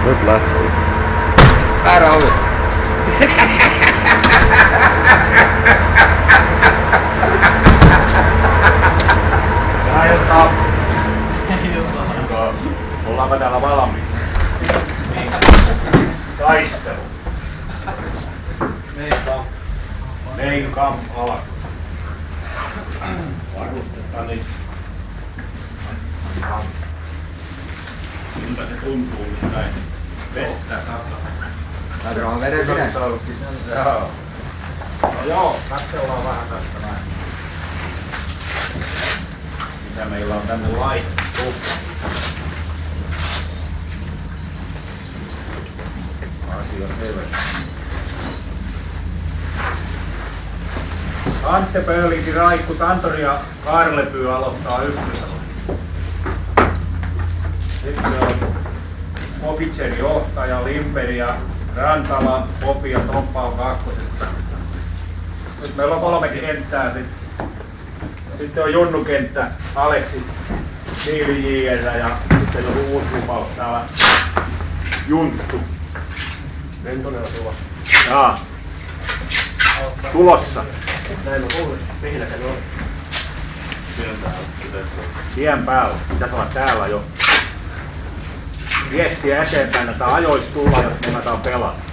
Nyt lähti. Väärä ovi. Iltaa. Ollaanko täällä valmiit? Taistelu. Main camp alkaa. Varustetta niin. Miltä se tuntuu nyt näin? Vettä sataa. Laitetaan veden sinne. Joo. No joo, katsellaan vähän tästä näin. Mitä meillä on tänne laitettu. Asia selvä. Antte Pöylinki, Raikku, Tantori ja Karlepyy aloittaa ykkösellä. Sitten on Officerin johtaja, Limperi ja Rantala, Popi ja Toppa on kakkosesta. Nyt meillä on 3 kenttää sitten. Sitten on Junnu-kenttä, Aleksi, Niili JR ja sitten on uusi lupaus täällä Junttu. Lentonen on tulossa. Jaa. Tulossa. Näin on kuullut. Mihin se on? Tien päällä. Pitäisi olla täällä jo. Viestiä eteenpäin, että ajoissa tulla, jos me aletaan pelata.